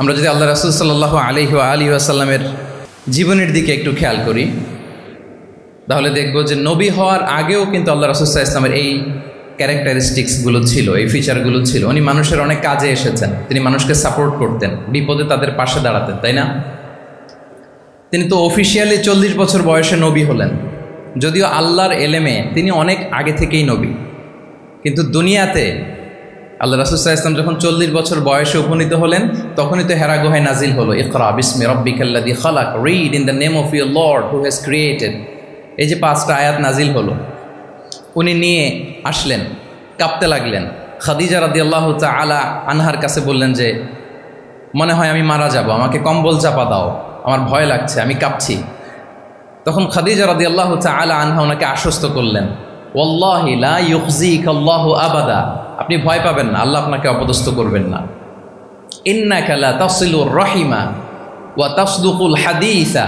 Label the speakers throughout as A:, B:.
A: আমরা যদি আল্লাহ রাসূল সাল্লাল্লাহু আলাইহি ওয়াসাল্লামের জীবনের দিকে একটু খেয়াল করি তাহলে দেখব যে নবী হওয়ার আগেও কিন্তু আল্লাহ রাসূল সাল্লাল্লাহু আলাইহি ওয়াসাল্লামের এই ক্যারেক্টারিস্টিক্সগুলো ছিল, এই ফিচারগুলো ছিল। উনি মানুষের অনেক কাজে এসেছেন, তিনি মানুষকে সাপোর্ট করতেন, বিপদে তাদের পাশে দাঁড়াতেন, তাই না? তিনি তো অফিসিয়ালি 40 বছর বয়সে নবী হলেন, যদিও আল্লাহর এলেমে তিনি অনেক আগে থেকেই নবী। কিন্তু দুনিয়াতে আল্লাহ রাসূল সাল্লাল্লাহু আলাইহি ওয়াসাল্লাম যখন 40 বছর বয়সে উপনীত হলেন তখনই তো হেরা গুহায় নাজিল হলো, ইকরা বিসমি রাব্বিকাল্লাযী খালাক, read in the name of your Lord who has created. এই যে 5টা আয়াত নাজিল হলো, উনি নিয়ে আসলেন, কাঁপতে লাগলেন। খাদিজা রাদিয়াল্লাহু তাআলা আনহার কাছে বললেন যে মনে হয় আমি মারা যাব, আমাকে কম্বল চাপা দাও, আমার ভয় লাগছে, আমি কাঁপছি। তখন খাদিজা রাদিয়াল্লাহু তাআলা আনহা ওনাকে আশ্বস্ত করলেন, ওয়াল্লাহি লা ইউখজিকাল্লাহু আবাদা, আপনি ভয় পাবেন না, আল্লাহ আপনাকে অপদস্থ করবেন না। ইন্নাকা লা তাসিলুর রাহিমা ওয়া তাসদুকুল হাদিসা,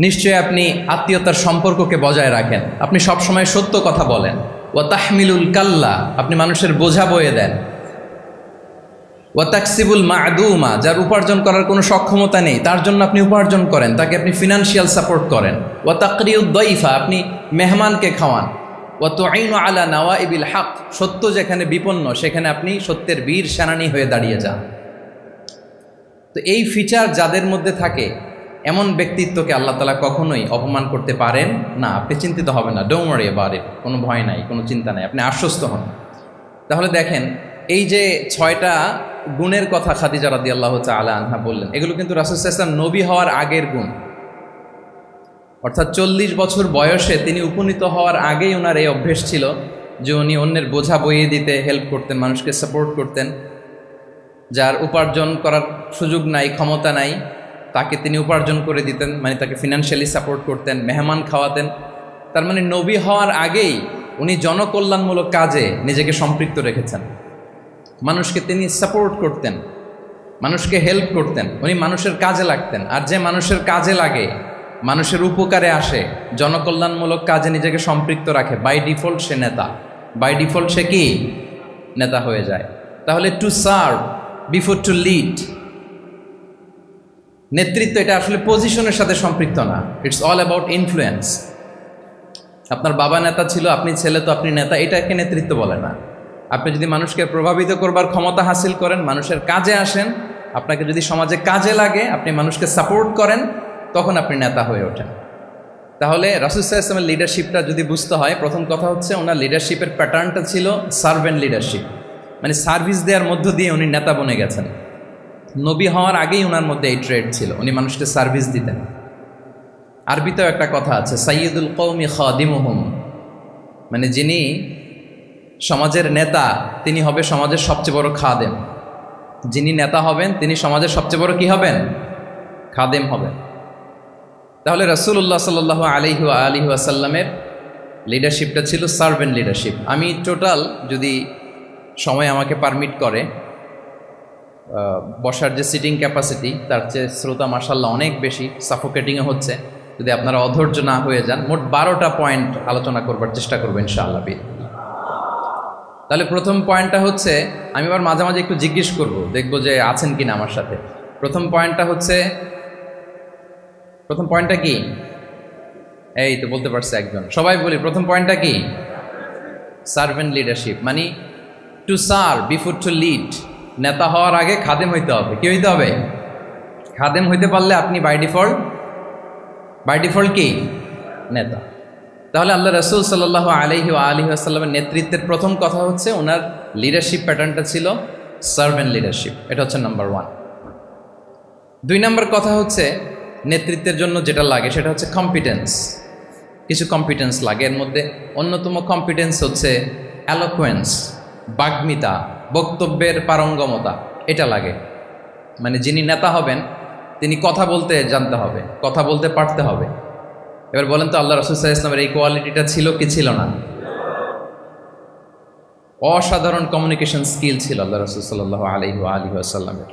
A: নিশ্চয় আপনি আত্মীয়তার সম্পর্ককে বজায় রাখেন, আপনি সবসময় সত্য কথা বলেন। ওয়া তাহমিলুল কাল্লা, আপনি মানুষের বোঝা বয়ে দেন। ওয়া তাকসিবুল মা'দুমা, যার উপার্জন করার কোনো সক্ষমতা নেই তার জন্য আপনি উপার্জন করেন, তাকে আপনি ফিনান্সিয়াল সাপোর্ট করেন। ওয়া তাকরিউদ দাইফা, আপনি মেহমানকে খাওয়ান। ওয়া তুঈনু আলা নাওয়াইবিল হক, সত্য যেখানে বিপন্ন সেখানে আপনি সত্যের বীর সেনানী হয়ে দাঁড়িয়ে যান। তো এই ফিচার যাদের মধ্যে থাকে এমন ব্যক্তিত্বকে আল্লাহ তাআলা কখনোই অপমান করতে পারেন না। আপনি চিন্তিত হবেন না, ডোন্ট ওয়ারি অ্যাবাউট ইট, কোনো ভয় নাই, কোনো চিন্তা নাই, আপনি আশ্বস্ত হন। তাহলে দেখেন এই যে 6টা গুণের কথা খাদিজা রাদিয়াল্লাহু তাআলা আনহা বললেন, এগুলো কিন্তু রাসূল সাল্লাল্লাহু আলাইহি ওয়াসাল্লাম নবী হওয়ার আগের গুণ। অর্থাৎ 40 বছর বয়সে তিনি উপনীত হওয়ার আগেই ওনার এই অভ্যেস ছিল যে উনি অন্যের বোঝা বইয়ে দিতে হেল্প করতেন, মানুষকে সাপোর্ট করতেন। যার উপার্জন করার সুযোগ নাই, ক্ষমতা নাই, তাকে তিনি উপার্জন করে দিতেন, মানে তাকে ফিনান্সিয়ালি সাপোর্ট করতেন, মেহমান খাওয়াতেন। তার মানে নবী হওয়ার আগেই উনি জনকল্যাণমূলক কাজে নিজেকে সম্পৃক্ত রেখেছেন। মানুষকে তিনি সাপোর্ট করতেন, মানুষকে হেল্প করতেন, উনি মানুষের কাজে লাগতেন। আর যে মানুষের কাজে লাগে, মানুষের উপকারে আসে, জনকল্যাণমূলক কাজে নিজেকে সম্পৃক্ত রাখে, বাই ডিফল্ট সে নেতা, বাই ডিফল্ট সে কি নেতা হয়ে যায়। তাহলে to serve before to lead, নেতৃত্ব এটা আসলে পজিশনের সাথে সম্পৃক্ত না, ইটস অল অ্যাবাউট ইনফ্লুয়েন্স। আপনার বাবা নেতা ছিল, আপনি ছেলে, তো আপনি নেতা, এটাকে নেতৃত্ব বলে না। আপনি যদি মানুষকে প্রভাবিত করবার ক্ষমতা হাসিল করেন, মানুষের কাজে আসেন, আপনাকে যদি সমাজে কাজে লাগে, আপনি মানুষকে সাপোর্ট করেন, তখন আপনি নেতা হয়ে ওঠেন। তাহলে রাসূল সাল্লাল্লাহু আলাইহি ওয়াসাল্লামের লিডারশিপটা যদি বুঝতে হয়, প্রথম কথা হচ্ছে ওনার লিডারশিপের প্যাটার্নটা ছিল সার্ভেন্ট লিডারশিপ, মানে সার্ভিস দেওয়ার মধ্য দিয়ে উনি নেতা বনে গেছেন। নবী হওয়ার আগেই ওনার মধ্যে এই ট্রেড ছিল, উনি মানুষকে সার্ভিস দিতেন। আরবিতেও একটা কথা আছে, সাইয়্যিদুল কওমি খাদিমুহুম, মানে যিনি সমাজের নেতা তিনি হবে সমাজের সবচেয়ে বড় খাদেম। যিনি নেতা হবেন তিনি সমাজের সবচেয়ে বড় কি হবেন? খাদেম হবেন। তাহলে রাসূলুল্লাহ সাল্লাল্লাহু আলাইহি ওয়াসাল্লামের লিডারশিপটা ছিল সার্ভেন্ট লিডারশিপ। আমি টোটাল যদি সময় আমাকে পারমিট করে, বসার যে সিটিং ক্যাপাসিটি তার চেয়ে শ্রোতা মাশাআল্লাহ অনেক বেশি, সাফোকেটিংয়ে হচ্ছে। যদি আপনারা অধৈর্য না হয়ে যান, মোট 12টা পয়েন্ট আলোচনা করবার চেষ্টা করবো ইনশাআল্লাহ। তাহলে প্রথম পয়েন্টটা হচ্ছে, আমি আবার মাঝে মাঝে একটু জিজ্ঞেস করব, দেখবো যে আছেন কিনা আমার সাথে। প্রথম পয়েন্টটা হচ্ছে, প্রথম পয়েন্টটা কি? এই তো বলতে পারছে একজন, সবাই বলি প্রথম পয়েন্টটা কি? সার্ভেন্ট লিডারশিপ, মানে to serve before to lead. নেতা হওয়ার আগে খাদেম হইতে হবে। কি হইতে হবে? খাদেম হইতে পারলে আপনি বাই ডিফল্ট কি নেতা। তাহলে আল্লাহ রাসূল সাল্লাল্লাহু আলাইহি ওয়াসাল্লামের নেতৃত্বের প্রথম কথা হচ্ছে ওনার লিডারশিপ প্যাটার্নটা ছিল সার্ভেন্ট লিডারশিপ, এটা হচ্ছে নাম্বার 1। 2 নম্বর কথা হচ্ছে নেতৃত্বের জন্য যেটা লাগে সেটা হচ্ছে কম্পিটেন্স। কিছু কম্পিটেন্স লাগে, এর মধ্যে অন্যতম কম্পিটেন্স হচ্ছে অ্যালোকুয়েন্স, বাগ্মিতা, বক্তব্যের পারঙ্গমতা, এটা লাগে। মানে যিনি নেতা হবেন তিনি কথা বলতে জানতে হবে, কথা বলতে পারতে হবে। এবার বলেন তো আল্লাহ রাসূল সাল্লাল্লাহু আলাইহি ওয়াসাল্লামের এই কোয়ালিটিটা ছিল কি ছিল না? অসাধারণ কমিউনিকেশন স্কিল ছিল আল্লাহ রাসূল সাল্লাল্লাহু আলাইহি ওয়াসাল্লামের।